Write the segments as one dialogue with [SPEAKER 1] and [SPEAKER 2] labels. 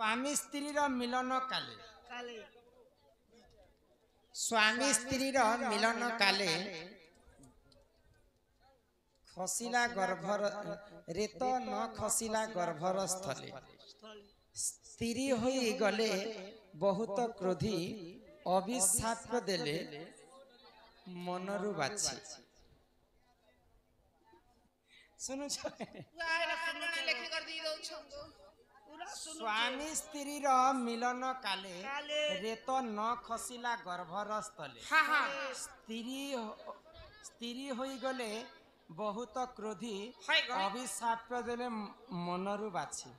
[SPEAKER 1] स्वामी स्त्री मिलन काले स्वामी स्त्री मिलन काले खसिला गर्भर रेत न खसिला गर्भर स्थले स्त्री होई गले बहुत क्रोधी अभिशाप देले मनरु बाछी सुनु स्वामी स्त्री मिलन काले रेत न खसिला गर्भर स्थले स्त्री होई गले बहुत क्रोधी अभिशाप देले मनरु बाछी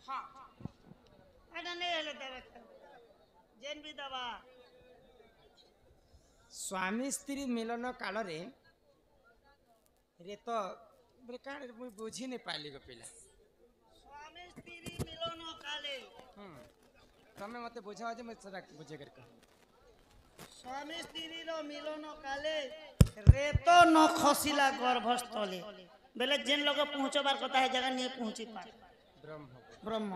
[SPEAKER 1] स्वामी स्त्री मिलन काल रे रेत बुझी नहीं पाली गो पिला
[SPEAKER 2] स्वामी स्त्री मिलन काले
[SPEAKER 1] तमे मते बुझाओ जे मैं सदा बुझे कर कह
[SPEAKER 2] स्वामी स्त्री रो मिलन काले रेत न खसिला गर्भस्थले बेले जेन लोग पहुंचबार कथा है जगह नहीं पहुंची पाए
[SPEAKER 1] ब्रह्म
[SPEAKER 2] ब्रह्म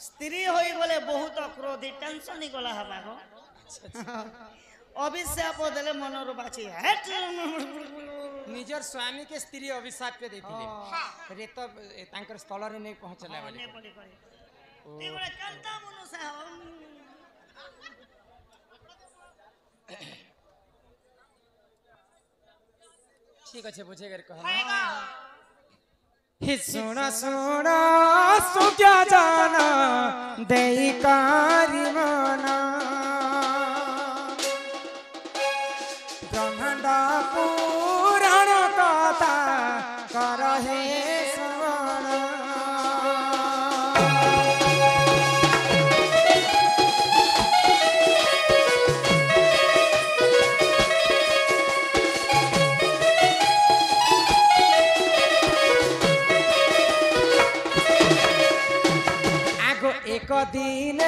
[SPEAKER 2] स्त्री होई गले बहुत क्रोधी टेंशन ही गला हबा गो अभिशाप देले मनरो बाछी हट
[SPEAKER 1] निजर स्वामी के स्त्री अभिशाप पे देथिले रेत तांकर स्थल रे नहीं पहुंचला वाली
[SPEAKER 2] ती बड़े कांता मनुष्य
[SPEAKER 1] ठीक अच्छे बुझे कर कह
[SPEAKER 3] सुन सुन सुख्या जाना देई कारी मना ब्रह्मांड पुराण कथा कर हे एक दिन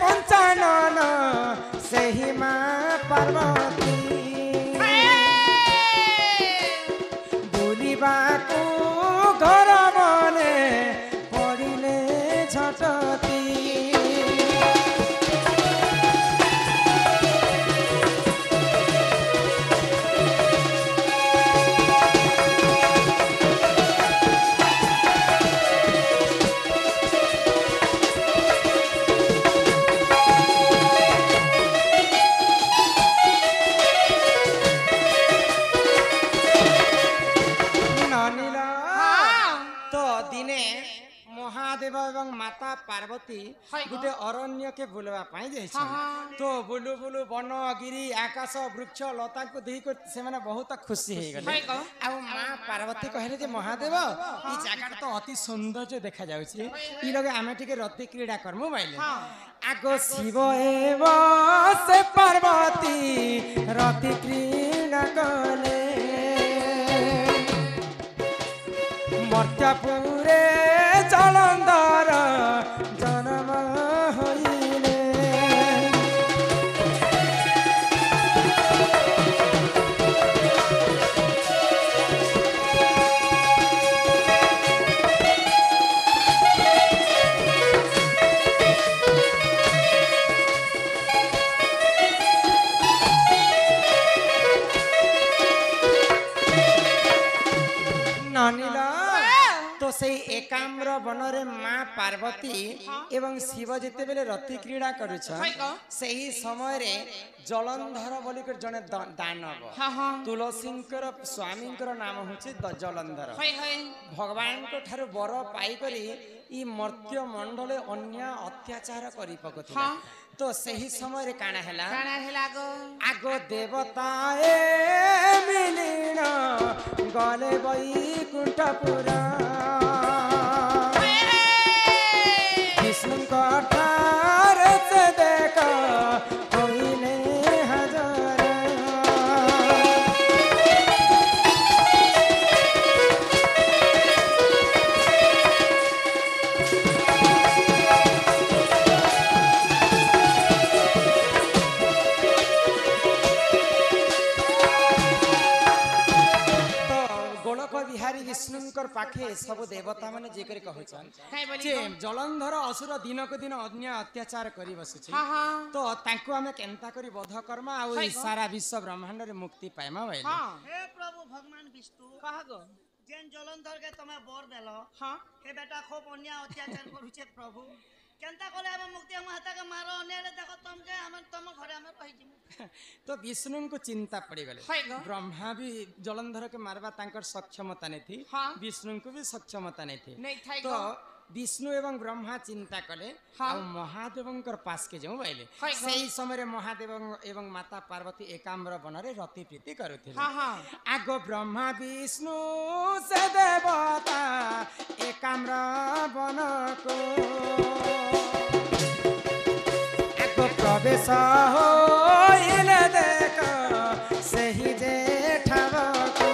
[SPEAKER 3] पंचानन सही माँ पार्वती बुलिबा को घर बने पड़िले झटती
[SPEAKER 1] महादेव एवं माता पार्वती गोटे अरण्य के बुलवा पाई जाय तो बुलु बुलु वन गिरी आकाश वृक्ष लता को देख से माने बहुत खुशी हे गले आ मां पार्वती कहले जे महादेव ई जगह तो अति सौंदर्य देखा जाउछि ई लगे आमे टिके रति क्रीड़ा करमु बाइले आगो शिव एवं से पार्वती रति क्रीड़ा कले मर्त्यापुरे जलंधर जन्म होइले नानीला तो सही एकाम्र बनरे माँ पार्वती एवं शिव जिते बेले रति क्रीड़ा करुछ सही समय रे जलंधर बोली कर जने दानव तुलसींकर स्वामींकर नाम होछि जलंधर भगवान को ठारो बर पाई करी ई मर्त्य मंडले अन्य अत्याचार करी पकथिला तो सही समय रे काना हैला गो आगो देवताए मिलिन गले बैकुंठपुरा विष्णु कठार से देखा होइले हजार तो गोलक बिहारी विष्णु विष्णुंकर पाखे सब देवता माने जेकर कहछन
[SPEAKER 3] काई बोली
[SPEAKER 1] जे जलंधर असुर दिन को दिन अन्य अत्याचार करी बसुछि
[SPEAKER 3] हाँ हाँ
[SPEAKER 1] तो तांको हमें केनता करी बध कर्मा आ
[SPEAKER 3] है
[SPEAKER 1] ई
[SPEAKER 3] गो।
[SPEAKER 1] सारा विश्व ब्रह्मांड रे मुक्ति पाइमा भाई
[SPEAKER 3] हाँ
[SPEAKER 2] हे प्रभु भगवान विष्णु
[SPEAKER 3] कहा गो
[SPEAKER 2] जेन जलंधर के तमे बर देलो
[SPEAKER 3] हाँ
[SPEAKER 2] हे बेटा खूब अन्याय अत्याचार करूछे प्रभु केनता करे हम मुक्ति हम हाता के मारो अन्याय रे देखो तुमके हम तुम घरे हम रहि जिमु
[SPEAKER 1] तो विष्णु को चिंता पड़ी गले
[SPEAKER 3] है गो।
[SPEAKER 1] ब्रह्मा भी जलंधर के मारवा तांकर सक्षमता नहीं थी
[SPEAKER 3] हाँ।
[SPEAKER 1] विष्णु को भी सक्षमता नहीं थी
[SPEAKER 3] नहीं थाई
[SPEAKER 1] तो
[SPEAKER 3] गो
[SPEAKER 1] विष्णु एवं ब्रह्मा चिंता कले
[SPEAKER 3] हाँ।
[SPEAKER 1] और महादेवंकर पास के जाऊं बैले
[SPEAKER 3] है गो।
[SPEAKER 1] सही समय रे महादेव एवं माता पार्वती एकाम्र बनरे रति प्रीति करुथिले
[SPEAKER 3] हाँ हाँ
[SPEAKER 1] आगो ब्रह्मा विष्णु से देवता एकाम्र बनको आगो प्रवेश होइले देख सही जेठावको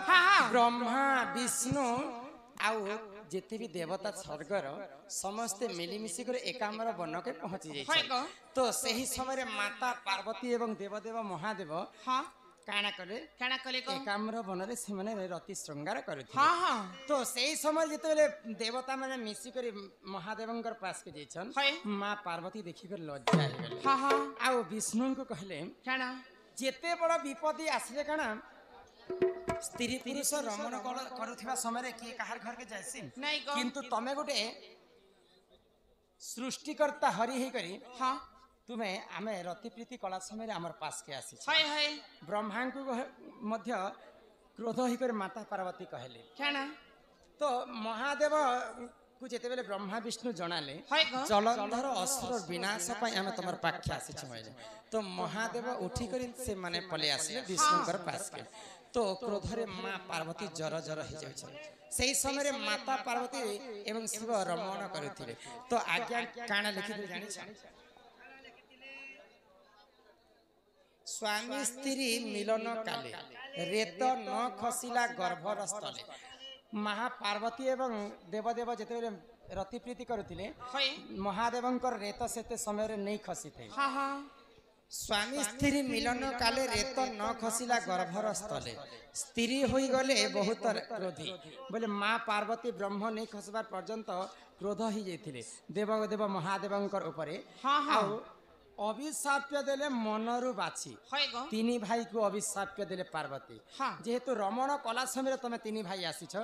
[SPEAKER 3] हाँ हाँ
[SPEAKER 1] ब्रह्मा विष्णु आउ जिते भी देवता स्वर्गर समस्ते मिलिमिशि कर एकाम्र बन के पहुंची
[SPEAKER 3] है
[SPEAKER 1] जाइछन
[SPEAKER 3] गो।
[SPEAKER 1] तो सही समय रे माता पार्वती एवं देवदेव महादेव
[SPEAKER 3] हाँ
[SPEAKER 1] काना करे
[SPEAKER 3] काना कले गो
[SPEAKER 1] एकाम्र बन रे से माने रति श्रृंगार करुथिले
[SPEAKER 3] हाँ हाँ
[SPEAKER 1] तो सही समय जिते देवता माने मिशि कर महादेवंकर पास के जाइछन
[SPEAKER 3] है
[SPEAKER 1] मां पार्वती देखि कर लज्जा हो गेले
[SPEAKER 3] हाँ हाँ
[SPEAKER 1] आउ विष्णु को कहले
[SPEAKER 3] काना
[SPEAKER 1] जेते बड़ विपत्ति आसले काना स्त्री पुरुष रमण करुथिबा समय रे किए काहार घर के जायसी
[SPEAKER 3] नहीं गो
[SPEAKER 1] किंतु तमे गोटे सृष्टिकर्ता हरि हे करी
[SPEAKER 3] हाँ
[SPEAKER 1] तुम्हें आमे रति प्रीति कला समय रे हमर पास के आसी
[SPEAKER 3] है
[SPEAKER 1] ब्रह्मा को मध्य क्रोध ही कर माता पार्वती कहले
[SPEAKER 3] काना
[SPEAKER 1] तो महादेव को जेते बेले ब्रह्मा विष्णु जणाले
[SPEAKER 3] है गो
[SPEAKER 1] जलंधर असुर विनाश पई आमे तमर पाख्य आसी छमैले तो महादेव उठी करी से माने पले आसले विष्णुकर पास के तो क्रोध रे मां पार्वती जर जर हो जाय छै सही समय रे माता पार्वती एवं शिव रमण करुथिले तो आज्ञा काना लिखि दे जानि छ स्वामी स्त्री मिलन काले रेत न खसिला गर्भर स्थले महापार्वती एवं देवदेव जेते रति प्रीति करुथिले
[SPEAKER 3] है
[SPEAKER 1] महादेवंकर रेत सेते समय रे नहीं खसी थे
[SPEAKER 3] हाँ हाँ
[SPEAKER 1] स्वामी स्त्री मिलन काले रेत न खसिला गर्भर स्थले स्त्री होई गले बहुत क्रोधी बोले माँ पार्वती ब्रह्म नहीं खसबार पर्यंत क्रोध ही जाइथिले देव महादेवंकर उपरे
[SPEAKER 3] हाँ हाँ
[SPEAKER 1] आउ अभिशाप्य देले मनरु बाछि
[SPEAKER 3] है गो
[SPEAKER 1] तीनी भाई को अभिशाप्य देले पार्वती
[SPEAKER 3] हाँ
[SPEAKER 1] जेहेतु रमण कला समय तमे तीनी भाई आसीछ
[SPEAKER 3] है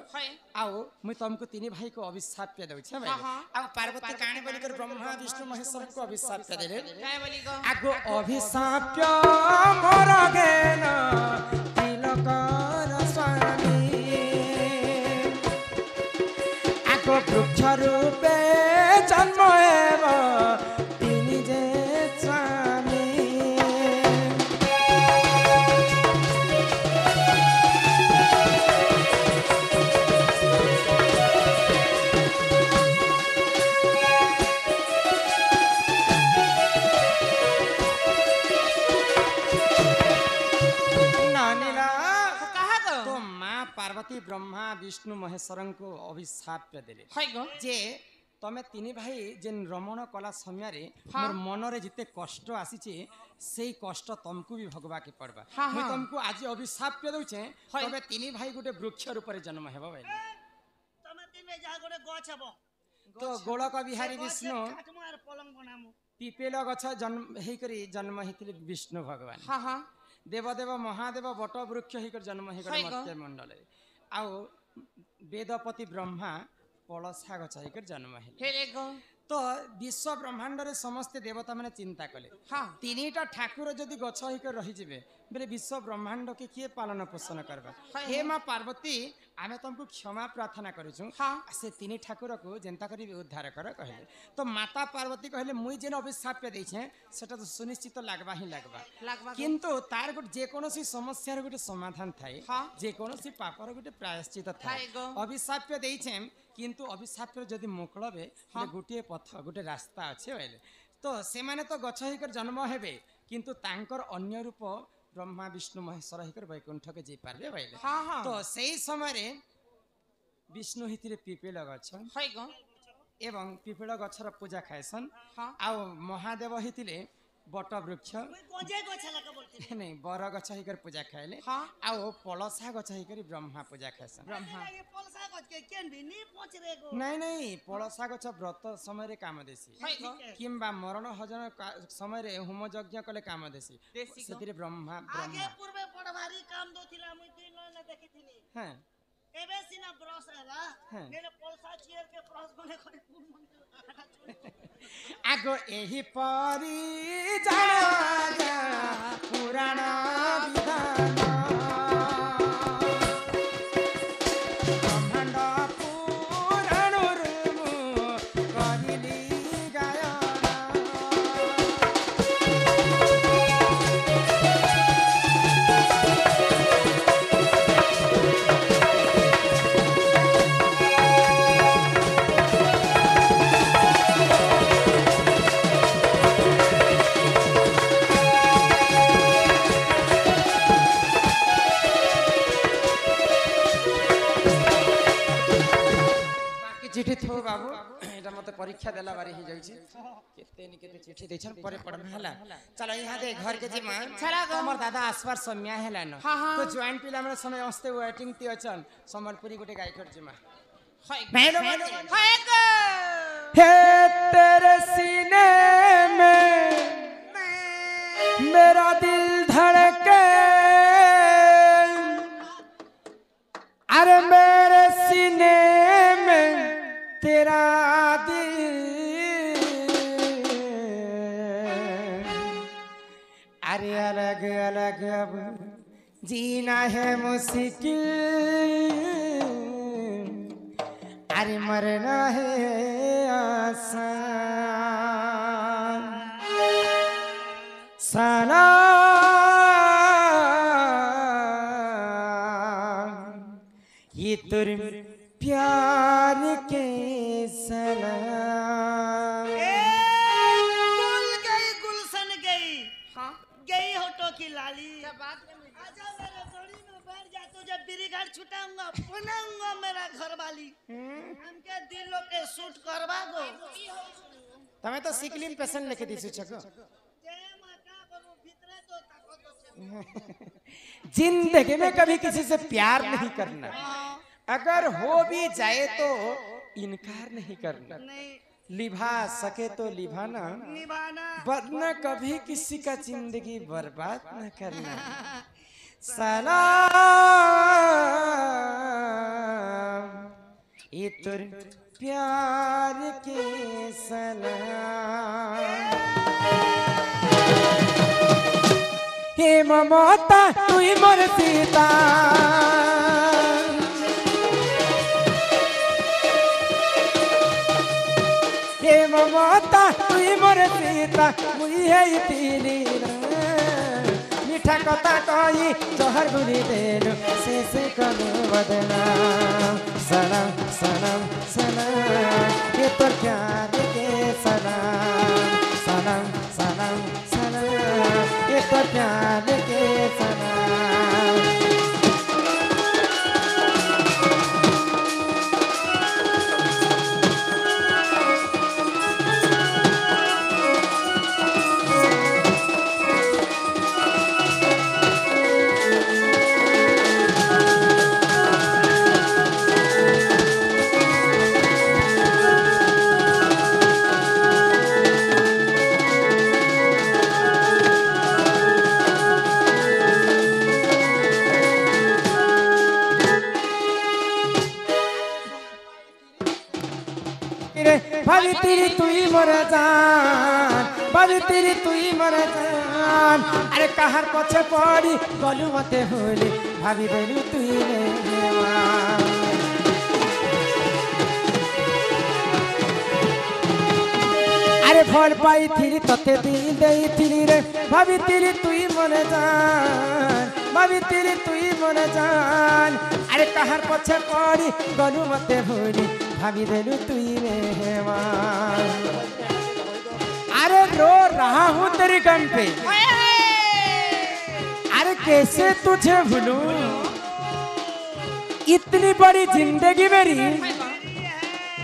[SPEAKER 1] आओ मुई तुमको तीनी भाई को अभिशाप्य दउ छ
[SPEAKER 3] हाँ, हाँ।
[SPEAKER 1] आ पार्वती काणे बोली कर ब्रह्मा विष्णु महेश्वर को अभिशाप्य देले
[SPEAKER 3] काय बोली गो
[SPEAKER 1] आगो अभिशाप्य मोर गेन तिलकर स्वामी आगो वृक्ष रूपे जन्म एव तिनी जे स्वामी
[SPEAKER 3] कहा गो
[SPEAKER 1] तो माँ पार्वती ब्रह्मा विष्णु महेश्वर को अभिशाप्य देले
[SPEAKER 3] है गो
[SPEAKER 1] जे तमे तीनी भाई जेन रमण कला समय रे
[SPEAKER 3] हाँ।
[SPEAKER 1] मोर मन रे जिते कष्ट आसीचे सेई कष्ट तुमको भी भोगवा के पड़बा
[SPEAKER 3] हाँ,
[SPEAKER 1] मैं
[SPEAKER 3] हाँ।
[SPEAKER 1] तुमको आज अभिशाप्य दउछे
[SPEAKER 3] है।
[SPEAKER 1] तबे तीनी भाई गुटे वृक्ष रूप रे जन्म हेबा भाई
[SPEAKER 2] तमे तीन रे जा गोटे गछ हबो
[SPEAKER 1] तो गोलक बिहारी विष्णु
[SPEAKER 2] काटमु आर पलंग बनामु
[SPEAKER 1] पिपेल गछ जन्म हेई करी जन्म हितले विष्णु भगवान
[SPEAKER 3] हाँ हाँ
[SPEAKER 1] देवदेव महादेव बट वृक्ष हिकर जन्म हिकर
[SPEAKER 3] है गो।
[SPEAKER 1] मत्स्य मंडल आउ वेदपति ब्रह्मा पलसा गछ हिकर जन्म हेले
[SPEAKER 3] हे गो
[SPEAKER 1] तो विश्व ब्रह्मांड रे समस्त देवता माने चिंता कले
[SPEAKER 3] हाँ
[SPEAKER 1] तीनटा ठाकुर जदि गछ होकर रही जिवे बेले विश्व ब्रह्मांड के किए पालन पोषण करबा
[SPEAKER 3] हाँ।
[SPEAKER 1] हे मां पार्वती आमे तुमको क्षमा प्रार्थना करिछु
[SPEAKER 3] हाँ।
[SPEAKER 1] से तीन ठाकुर को जेंता करी उद्धार कर कहले तो माता पार्वती कहले मुई जेन अभिशाप पे दैछे सेटा तो सुनिश्चित लागबा ही लागबा
[SPEAKER 3] लागबा
[SPEAKER 1] किंतु तार गोटे जे कोनोसी समस्या रे गोटे समाधान थाए
[SPEAKER 3] हाँ।
[SPEAKER 1] जे कोनोसी पापर गोटे प्रायश्चित थाए
[SPEAKER 3] थाए गो।
[SPEAKER 1] अभिशाप पे दैछे किंतु अभिशाप रे जदि मोकळबे
[SPEAKER 3] हाँ।
[SPEAKER 1] गोटे पथ गोटे रास्ता अच्छे बोले तो से माने तो गछ होकर जन्म हेबे किंतु तांकर अन्य रूप ब्रह्मा विष्णु महेश्वर होकर वैकुंठ के जी पारबे बोले
[SPEAKER 3] हाँ हाँ
[SPEAKER 1] तो सही समय रे विष्णु हितिरे पिपील गछ
[SPEAKER 3] है गो
[SPEAKER 1] एवं पिपील गछर पूजा खाएसन
[SPEAKER 3] हाँ
[SPEAKER 1] आ महादेव हितिले बट वृक्ष
[SPEAKER 2] मुई कोजे गछ लगा बोलती
[SPEAKER 1] नहीं बर गछ होकर पूजा खाएले
[SPEAKER 3] हाँ।
[SPEAKER 1] आ पलसा गछ होकर ब्रह्मा पूजा खाएसन
[SPEAKER 3] ब्रह्मा
[SPEAKER 2] ये पलसा गछ के केन भी नी पहुंच रे गो
[SPEAKER 1] नहीं नहीं पलसा गछ व्रत समय रे काम देसी
[SPEAKER 3] है गो
[SPEAKER 1] किंबा मरण हजन समय रे होम यज्ञ कले काम देसी
[SPEAKER 3] देसी गो।
[SPEAKER 1] सेतिरे ब्रह्मा
[SPEAKER 2] आगे
[SPEAKER 1] ब्रह्मा
[SPEAKER 2] पूर्वे पड़वारी काम दोथिला मुई दुई न देखिथिनी
[SPEAKER 1] हैं
[SPEAKER 2] एबे सिना ब्रश आला
[SPEAKER 1] हाँ।
[SPEAKER 2] नेने पलसा चियर के ब्रश बने करे
[SPEAKER 1] आगो एही परी जाना पुराण विधान ब्रह्मांड पुराण रूप करिली गायन बाकी चिठी थो बाबू एटा मते परीक्षा देला बारी ही जाई छी केते नि केते चिठी दैछन परे पढम हला चलो यहाँ दे घर के जी मां
[SPEAKER 3] चला गो।
[SPEAKER 1] हमर दादा आसपार सम्या हेला न
[SPEAKER 3] हाँ, हाँ।
[SPEAKER 1] तो ज्वाइन पिला हमरे समय अस्ते वेटिंग ती अछन समरपुरी गुटे गायकर जी मां
[SPEAKER 3] है
[SPEAKER 1] मैलो
[SPEAKER 3] है गो
[SPEAKER 1] हे तेरे सीने में मेरा दिल धड़के अरे मेरे सीने में तेरा दिल अरे अलग अलग अब जीना है मुश्किल अरे मरना है आसान सलाम ये तुर प्यार के सलाम
[SPEAKER 2] गुल गई गुलशन गई
[SPEAKER 3] हाँ
[SPEAKER 2] गई होटो की लाली
[SPEAKER 3] क्या बात है
[SPEAKER 2] आजा मेरे जोड़ी में बैठ जा तो जब बिरी घाट छुटाऊंगा पुनाऊंगा मेरा घर वाली हमके दिलों के सूट करवा दो
[SPEAKER 1] तमे तो सिकलिन पेशेंट लेके दिसु छको
[SPEAKER 2] जय माता करू भीतरे तो ताको तो
[SPEAKER 1] जिंदगी में कभी किसी से प्यार नहीं करना अगर हो भी जाए तो इनकार नहीं करना
[SPEAKER 2] नहीं
[SPEAKER 1] लिभा सके तो लिभाना
[SPEAKER 2] निभाना
[SPEAKER 1] वरना कभी किसी का जिंदगी बर्बाद न करना सलाम ये तुर प्यार के सलाम हे ममता तू ही मोर सीता हे ममता तू ही मोर सीता मुई है पीली मीठा कथा कही जहर गुली देनु से कनु बदना सनम सनम सनम ये तो प्यार के सनम सनम सनम सनम ये तो प्यार के सनम রে ভাবি তিরি তুই মরে জান ভাবি তিরি তুই মরে জান আরে কাহার পছে পড়ি গলু মতে হলি ভাবি দেলু তুই রে দেওয়ান আরে ফল পাইছিলি তোতে দিন দেইছিলি রে ভাবিছিলি তুই মনে জান ভাবিছিলি তুই মনে জান আরে কাহার পছে পড়ি গলু মতে ভুলি ভাবি দেলু তুই রে হেমান अरे रो रहा हूँ तेरी गम पे अरे कैसे तुझे भूलूं इतनी बड़ी जिंदगी मेरी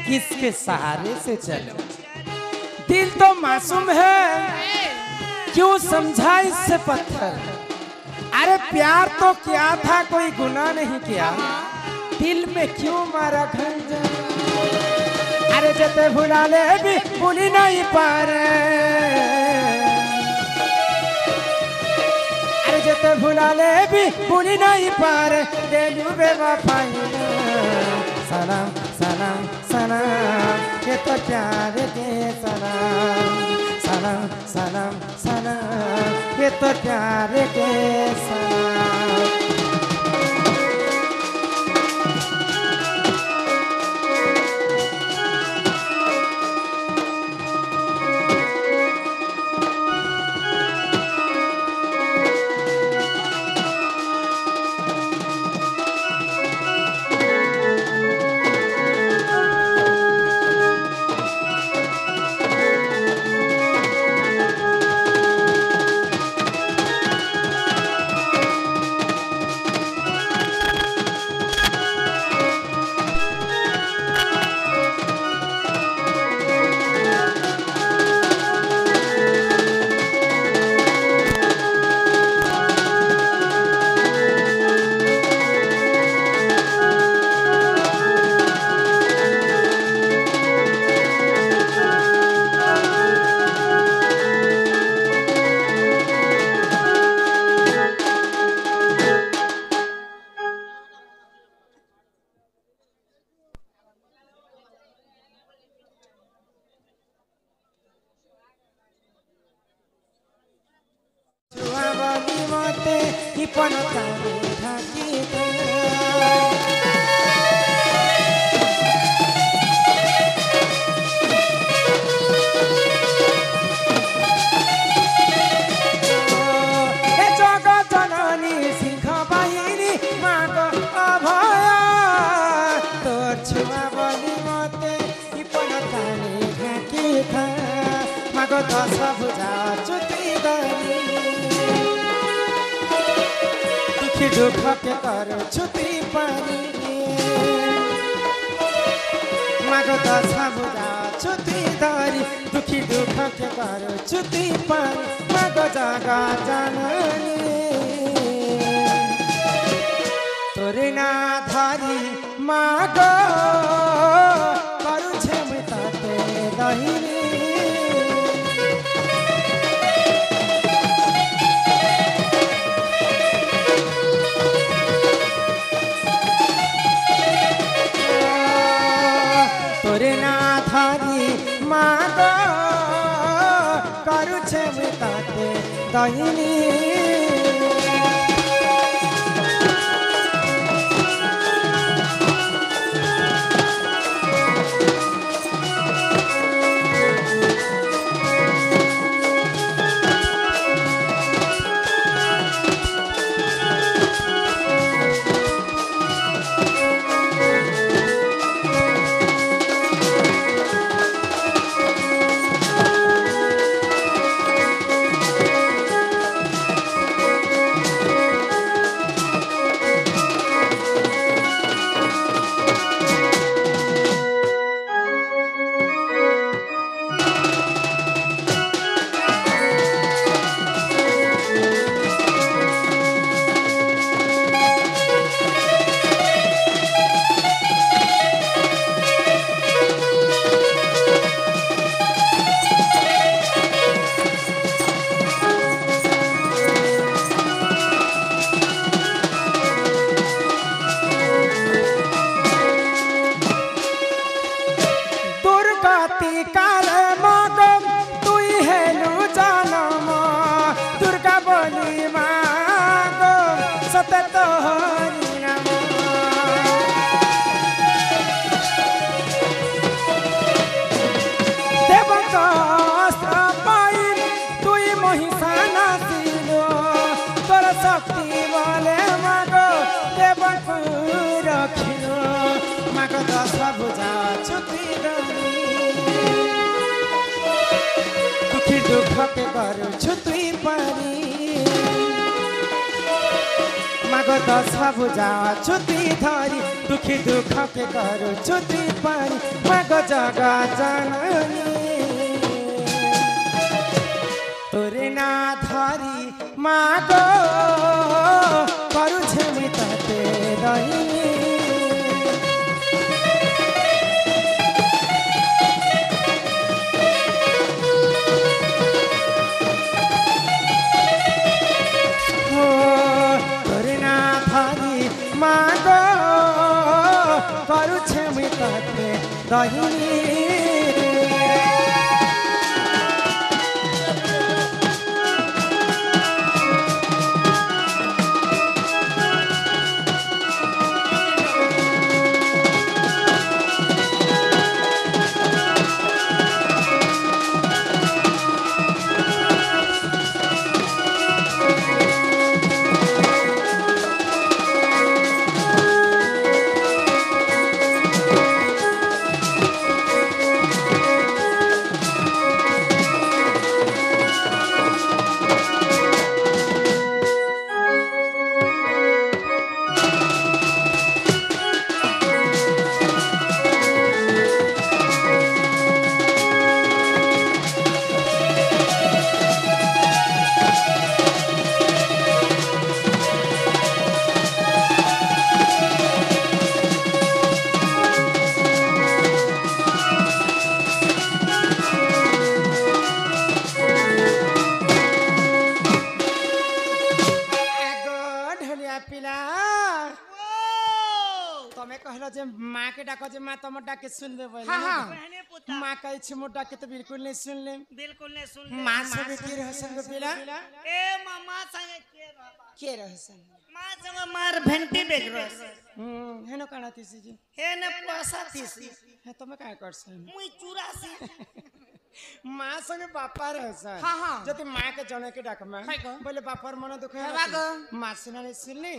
[SPEAKER 1] किसके सहारे से चलूं दिल तो मासूम है क्यों समझा इससे पत्थर अरे प्यार तो क्या था कोई गुनाह नहीं किया दिल में क्यों मारा खंजर अरे जते भुला ले भी भूली नहीं पारे अरे जते भुला ले भी भूली नहीं पारे देलू बेवफाई सलाम सलाम सलाम ये तो प्यार के सलाम सलाम सलाम सलाम ये तो प्यार के सलाम दुख के कर छुती पानी मागो दशा बुझा छुती धरी दुखी दुख के कर छुती पानी मागो जगा जननी तोरे ना धरी मागो करू छे मिताते दहिनी तोरे ना धारी मागो करू छे मिताते दहिनी राति काले मग तुई हेलु जनम दुर्गा बोली माग सते तोहरी नाम देवक अस्त्र पाई तुई महिषा नासिलो तोर शक्ति बोले माग देवक रखिलो माग दश भुजा छुती दुखी दुख के करू छुती परी माग दश भुजा छुती धरी दुखी दुख के करू छुती परी माग जगा जननी तोरे ना धरी माग करू छेमी तते रही माग करू छेमी तते रही माँ के डाको जे माँ तुम डाके सुन ले बोले
[SPEAKER 2] बहने पुता
[SPEAKER 1] माँ कहे छे मोटा के तो बिल्कुल नहीं सुन ले
[SPEAKER 2] बिल्कुल नहीं सुन
[SPEAKER 1] माँ सब के रह संग पिला
[SPEAKER 2] ए मामा संग
[SPEAKER 1] के रह संग
[SPEAKER 2] माँ संग मार भेंटी बेग रस
[SPEAKER 1] हेनो काना तीसी जी
[SPEAKER 2] हे ने पैसा तीसी
[SPEAKER 1] है तुम काय कर सन
[SPEAKER 2] मुई 84
[SPEAKER 1] माँ संग बापा रह सन
[SPEAKER 3] हाँ हाँ
[SPEAKER 1] जति माँ के जने के डाक में बोले बापर मन दुख है माँ सुना नहीं सुन ले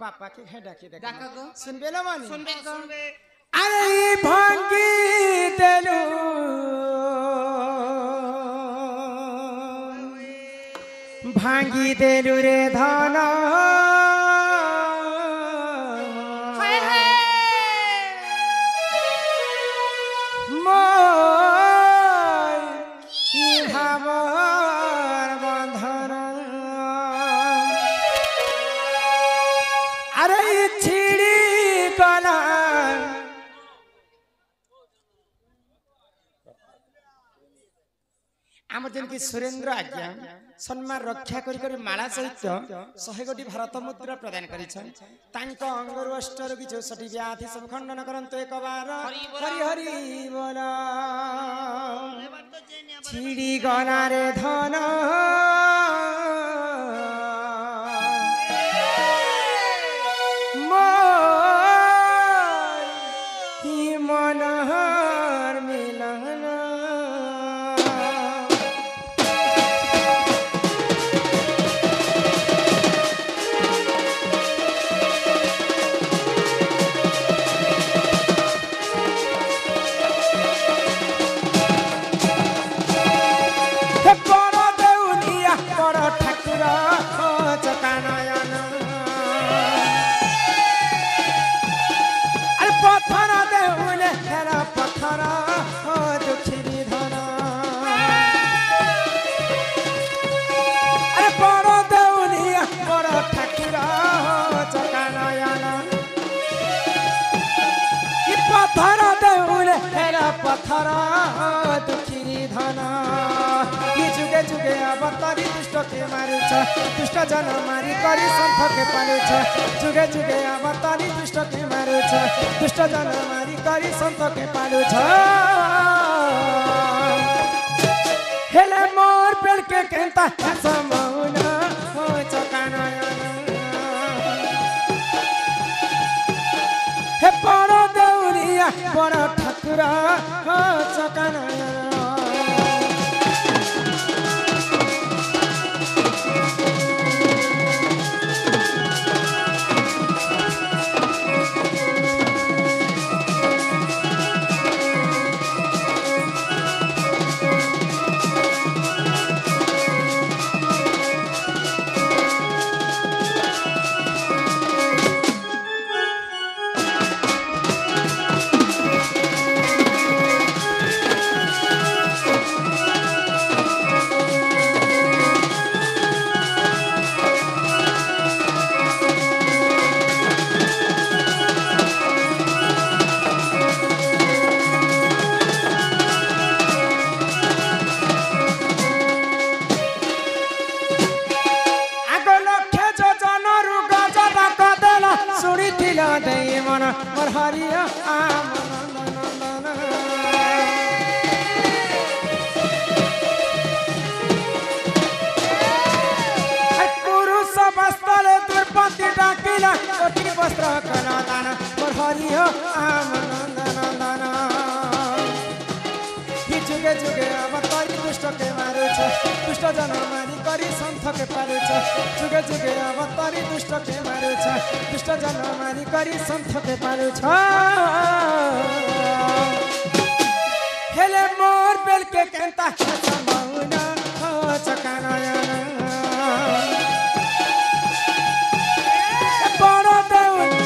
[SPEAKER 1] बापा के है डाके डाक सुन बेला मानी
[SPEAKER 3] सुन बे
[SPEAKER 1] अरे भांगी देलू भांगी देलू रे धाना आम जेमती सुरेंद्र आज्ञा सम्मान रक्षा करी माला सहित 100 कोटी भारत मुद्रा प्रदान करिछन तांको अंगरु अष्टरोगी 64 व्याधि सब खंडन करंतो एक बार हरि हरि बोल छिड़ी गना रे धन मनहर मिलन पत्थर दुखी धन ये जुगे जुगे अवतारी दुष्ट के मारुछ दुष्ट जन मारी करी संत के पालुछ जुगे जुगे अवतारी दुष्ट के मारुछ दुष्ट जन मारी करी संत के पालुछ समौन हो चकानयन हे बड़ देउरिया बड़ ठाकुर हो चकानयन मोर हरिया पुरुष बस्तर दुर्पति डाकिला कोटि वस्त्र कनादान मोर हरिया जुगे जुगे अवतारी दुष्ट के मारुछ दुष्ट जन मारी करी संथ के पारुछ जुगे जुगे अवतारी दुष्ट के मारुछ दुष्ट जन मारी करी संथ के पारुछ हेले मोर बेल के केंता समौना हो चकानयन बड़ देउन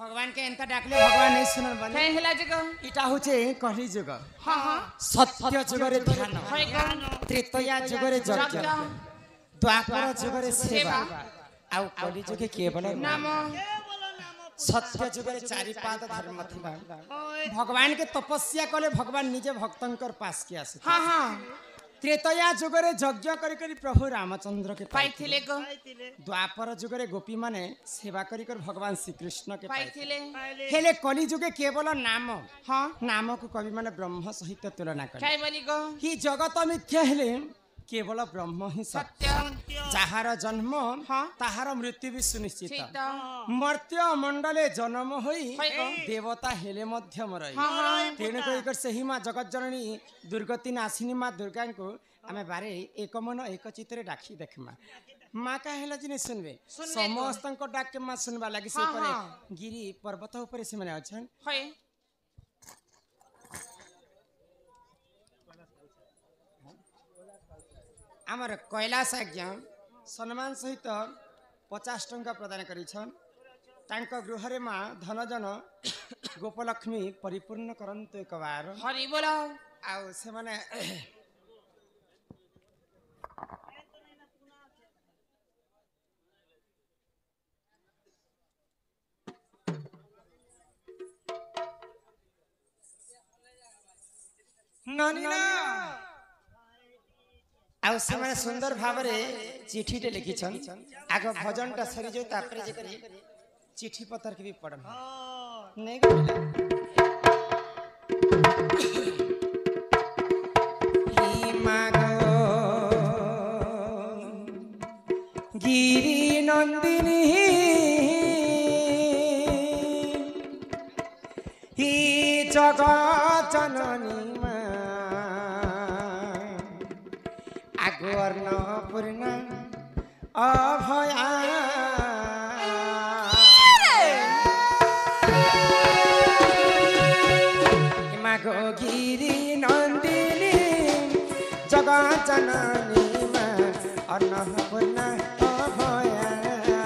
[SPEAKER 1] भगवान नहीं सुनल बने
[SPEAKER 3] हेला जग
[SPEAKER 1] इटा होचे कली जुग
[SPEAKER 3] हां हां
[SPEAKER 1] सत्य जुगरे ध्यान त्रेतया जुगरे यज्ञ द्वापर जुगरे सेवा आउ कली जुगे केवल
[SPEAKER 3] नाम
[SPEAKER 1] सत्य जुगरे चारि पाद धर्म थिबा भगवान के तपस्या कले भगवान निजे भक्तंकर पास के आसे
[SPEAKER 3] हां हां
[SPEAKER 1] त्रेतया जुगरे यज्ञ करी करी प्रभु रामचंद्र के
[SPEAKER 3] पाइथिले गो
[SPEAKER 1] द्वापर जुगरे गोपी माने सेवा करी कर भगवान श्री कृष्ण के
[SPEAKER 3] पाइथिले
[SPEAKER 1] हेले कली जुगे केवल नाम
[SPEAKER 3] हां
[SPEAKER 1] नाम को कवि माने ब्रह्म सहित तुलना करे
[SPEAKER 3] काय बोली गो
[SPEAKER 1] ही जगत मिथ्या हेले केवल ब्रह्म ही सत्य जहार जन्म ताहार मृत्यु भी सुनिश्चित मर्त्य मंडले जन्म होई देवता हेले मध्यम रही तेणु कही सही माँ जगत जननी दुर्गति नाशिनी माँ दुर्गा को आमे बारे एक मन एक चित्रे डाकी देखमा माँ का हेला जिने सुनबे समस्त डाक के माँ सुनबा लगी से परे गिरी पर्वत ऊपर से माने अछन आमर कैलाश आज्ञा सम्मान सहित 50 टंका प्रदान करिछन तांको गृहरे माँ धनजन गोपलक्ष्मी परिपूर्ण करंतु एक बार
[SPEAKER 3] हरि बोला
[SPEAKER 1] आउ से माने नानीना आउ से माने सुंदर भावरे चिठी टे लिखिछन आग भजन टा सरी जो तापरे जे करी चिठी पत्र के भी पढ़न नहीं गइला ही मागो गिरी नंदिनी ही जगत जननी पूर्ण अभया मागो गिरी नंदिनी जगत जननी अन्नपूर्ण अभया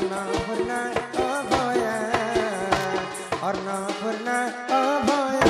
[SPEAKER 1] अन्नपूर्णा अभया अन्नपूर्णा अभया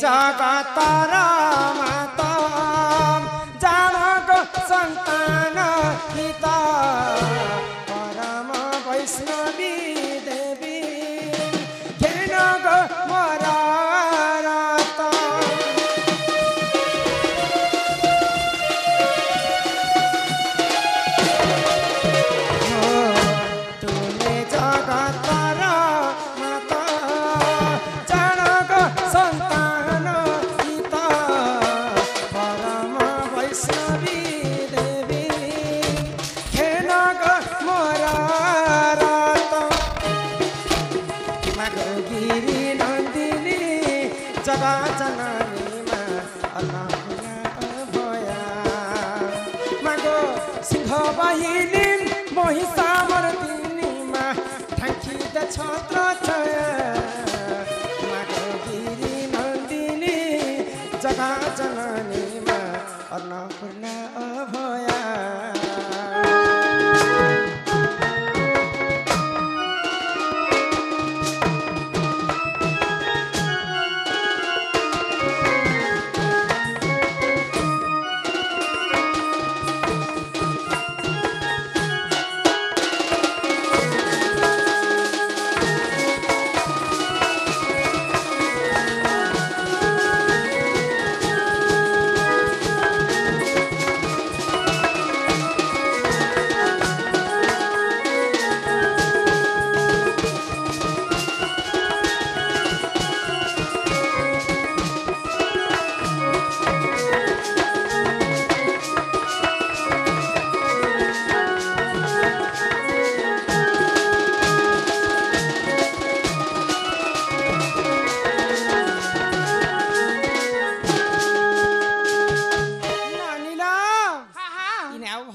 [SPEAKER 1] जगतर माता जनक सन्तान हित परम वैष्णवी देवी घेनग मरारत तुमे जगतर माता जनक सन्तान जगा जननी मा अन्नपूर्णा अभया मागो सिंह बाहिनी महिषामर्दिनी मा ढांकिद छत्र छया मागो गिरी नन्दिनी जगा जननी मा अन्नपूर्णा अभया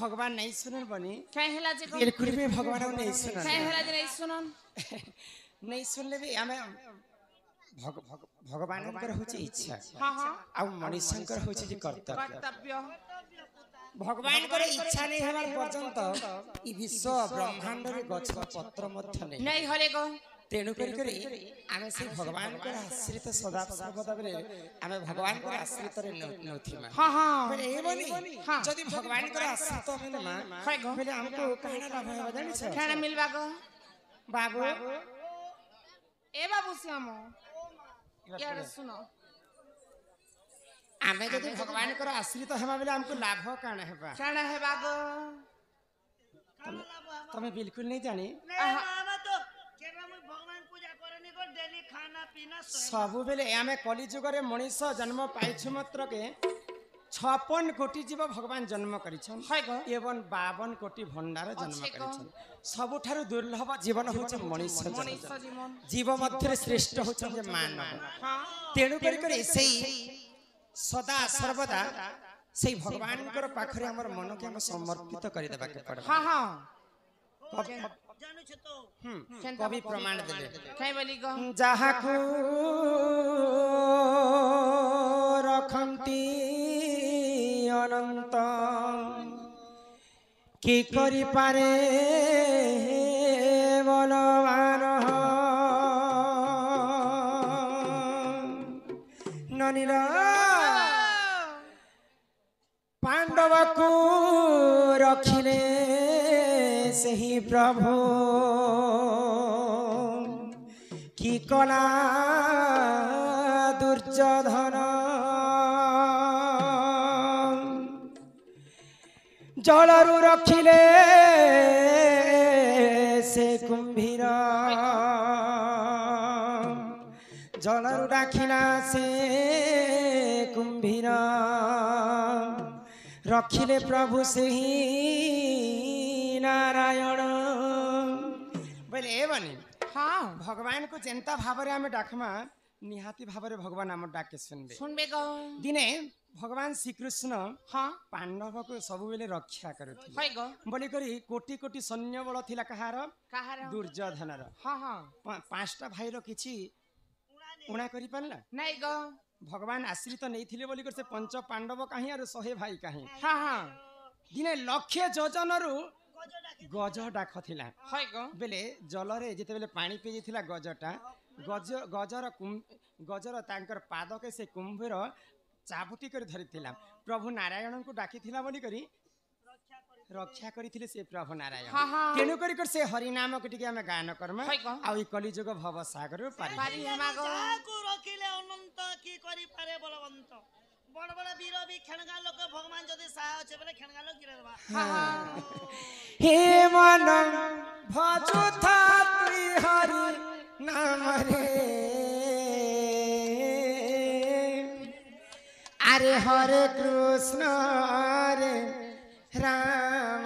[SPEAKER 1] भगवान नहीं सुनन बनी
[SPEAKER 3] काय हला जे
[SPEAKER 1] बिल्कुल भी भगवान नहीं सुनन
[SPEAKER 3] काय हला जे नहीं सुनन
[SPEAKER 1] नहीं सुनले भी हमें भगवान कर होची इच्छा
[SPEAKER 3] हां हां
[SPEAKER 1] आ मनुष्यकर होची जे कर्तव्य
[SPEAKER 3] कर्तव्य
[SPEAKER 1] भगवान कर इच्छा नहीं हमार पर्यंत ई विश्व ब्रह्मांड रे गछ पत्र मध्य नहीं
[SPEAKER 3] नहीं हले गो
[SPEAKER 1] तेणु करी आमे से भगवान को आश्रित सदा सर्वदा बेले आमे भगवान को आश्रित रे नथि मा
[SPEAKER 3] हां हां
[SPEAKER 1] बेले ए बनी जदी भगवान को आश्रित हेले मा
[SPEAKER 3] हाय गो
[SPEAKER 1] बेले हमको कहना लाभ है जानि छ
[SPEAKER 3] खाना मिलबा गो
[SPEAKER 1] बाबू
[SPEAKER 3] ए बाबू श्याम यार सुनो
[SPEAKER 1] आमे जदी भगवान को आश्रित हेमा बेले हमको लाभ काना हेबा
[SPEAKER 3] खाना हेबा गो
[SPEAKER 1] तमे बिल्कुल नहीं जानी सबु बेले आमे कली जुग रे मनुष्य जन्म पाइछु मात्र के 56 कोटी जीव भगवान जन्म करिछन एवं 52 कोटी भंडार जन्म करिछन सबुठारु दुर्लभ जीवन होछ मनुष्य जीवन जीव मध्य श्रेष्ठ होछ जे मानव तेणु करी सेही सदा सर्वदा सेही भगवान कर पाखरे हमर मन के हम समर्पित करि देबा के पड़े
[SPEAKER 3] हां हां
[SPEAKER 2] जानु छ तो
[SPEAKER 1] कवि प्रमाण देले
[SPEAKER 3] काय बोली गो
[SPEAKER 1] जहा को रखंती अनंत की करि पारे बलवान ननिला पांडव को रखिले सही प्रभु की कला दुर्योधन जलरू रखिले जलरू डाखिला से कुंभीर रखिले प्रभु से ही नारायण बोले ए बनी
[SPEAKER 3] हाँ
[SPEAKER 1] भगवान को जेंता भावरे आमे डाकमा निहाती भावरे भगवान आम डाके सुनबे
[SPEAKER 3] सुनबे गो
[SPEAKER 1] दिने भगवान श्रीकृष्ण
[SPEAKER 3] हाँ
[SPEAKER 1] पांडव को सब बेले रक्षा करुथिले
[SPEAKER 3] होय गो
[SPEAKER 1] बोली करी कोटी कोटी सैन्य बल थिला कहार
[SPEAKER 3] काहार
[SPEAKER 1] दुर्योधनर
[SPEAKER 3] हाँ हाँ
[SPEAKER 1] पांचटा भाईर किछि उणा करि पारला
[SPEAKER 3] नहीं गो
[SPEAKER 1] भगवान आश्रित नहीं थिले बोली कर से पंच पांडव काहे और 100 भाई काहे
[SPEAKER 3] हाँ हाँ
[SPEAKER 1] दिने लक्ष्य योजनरु गज डाक थिला
[SPEAKER 3] होय गो
[SPEAKER 1] बेले जलरे जेते बेले पानी पी जिथिला गजटा गजर तांकर पाद के से कुंभीर चाबुटी कर धरिथिला प्रभु नारायण को डाकी थिला बोली करी रक्षा करिथिले से प्रभु नारायण
[SPEAKER 3] हाँ हाँ
[SPEAKER 1] तेनु करी कर से हरि नाम के टिके हमें गान करमा
[SPEAKER 3] होय गो
[SPEAKER 1] आ ई कलिजुग भव सागर पारी
[SPEAKER 3] पारी हेमा गो
[SPEAKER 2] जाको रखिले अनंत की करी पारे बलवंत बड़ बड़ वीर भी खेणगा लोक भगवान जदी साह अछि बोले खेणगा लोक गिरे देबा
[SPEAKER 3] हाँ हाँ
[SPEAKER 1] हे मन भजुथा तुई हरि नाम रे अरे हरे कृष्ण रे राम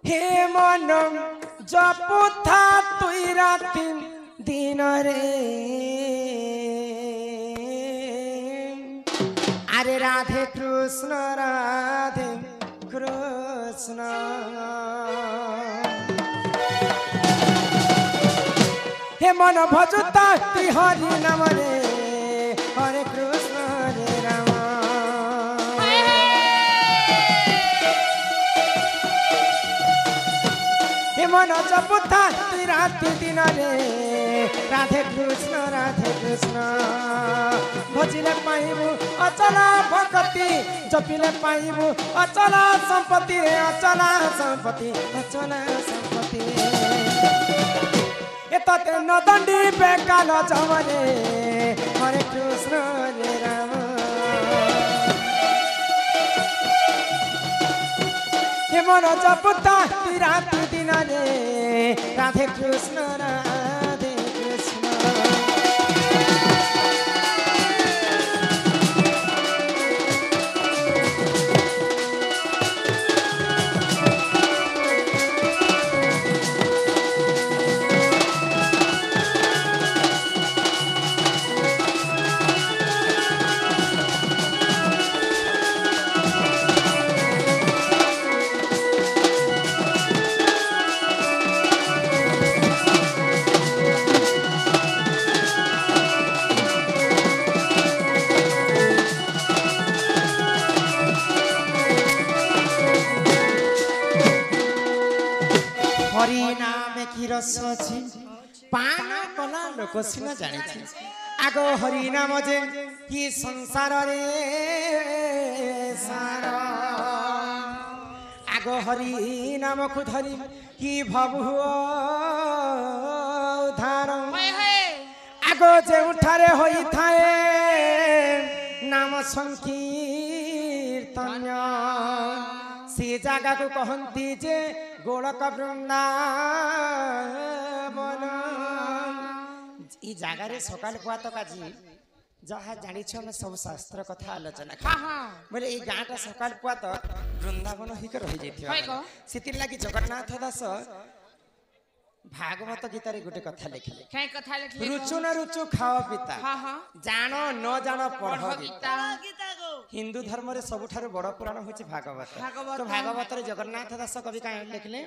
[SPEAKER 1] हे मन जपुथा तुई राति दिन रे अरे राधे कृष्ण हे मन भजुता तुई हरि नाम रे हरे कृष्ण रे राम हे मन जपुता तुई राति दिन रे राधे कृष्ण भजिले पाइबु अचला भक्ति जपिले पाइबु अचला संपत्ति एतते नदंडी बेकाल जमरे हरे कृष्ण रे राम हे मन जपुता राति दिन रे राधे कृष्ण हरि नाम की रस अछि पान कला लोक सिना जानि आगो हरि नाम जे कि संसार रे सार आगो हरि नाम को धरि कि भव उद्धार आगो जे उठारे होई थाए नाम संकीर्तन से जगह को कहती जे गोलक वृंदावन ई जगह रे सकाल पुआत काजी जहाँ जानी हम सब शास्त्र कथा आलोचना बोले ई गाँटा सकाल पुआत वृंदावन हिक रही जाइथिबा सेतिर लागि जगन्नाथ दास भागवत गीता रे गुटे कथा लिखले
[SPEAKER 3] काय कथा लिखले
[SPEAKER 1] रुचु न रुचु खाओ पिता जानो न जानो पढ़ गीता
[SPEAKER 2] गीता गो
[SPEAKER 1] हिंदू धर्म रे सबुठारु बड़ पुराण होछि भागवत तो भागवत रे जगन्नाथ दास कवि का लिखले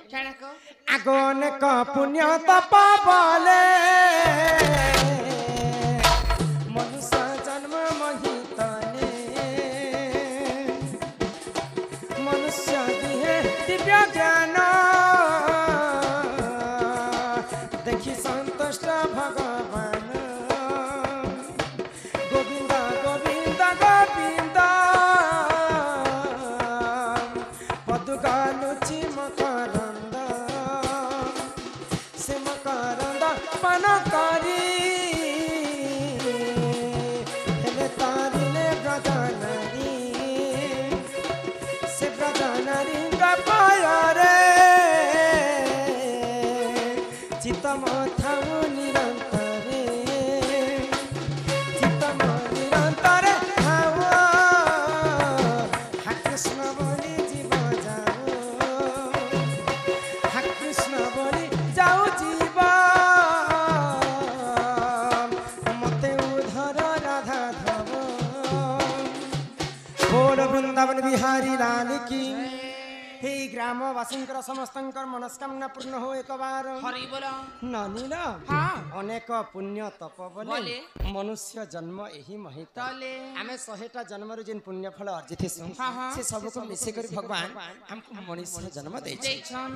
[SPEAKER 1] आगोन क पुण्य तप बले मनुष्य जन्म महितने मनुष्य दिहे दिव्य ज्ञान देखि संतुष्ट भगवान गोविंद गोविंद गोविंद पदुगालुचि मकरंद से मकरंद पान करी हेले तारिले ब्रजनरी से ब्रजनरी गपाय रे वृंदावन बिहारी लाल की हे ग्रामवासींकर समस्तंकर मनस्कामना पूर्ण हो एक बार
[SPEAKER 3] हरि बोल
[SPEAKER 1] नानी ना
[SPEAKER 3] हाँ
[SPEAKER 1] अनेक पुण्य तप बोले
[SPEAKER 3] बोले।
[SPEAKER 1] मनुष्य जन्म यही महित
[SPEAKER 3] तले
[SPEAKER 1] आमे 100टा जन्म जिन पुण्य फल अर्जित
[SPEAKER 3] हाँ, हाँ।
[SPEAKER 1] से सबको मिसे कर भगवान हमको मनुष्य जन्म दे
[SPEAKER 3] जय छन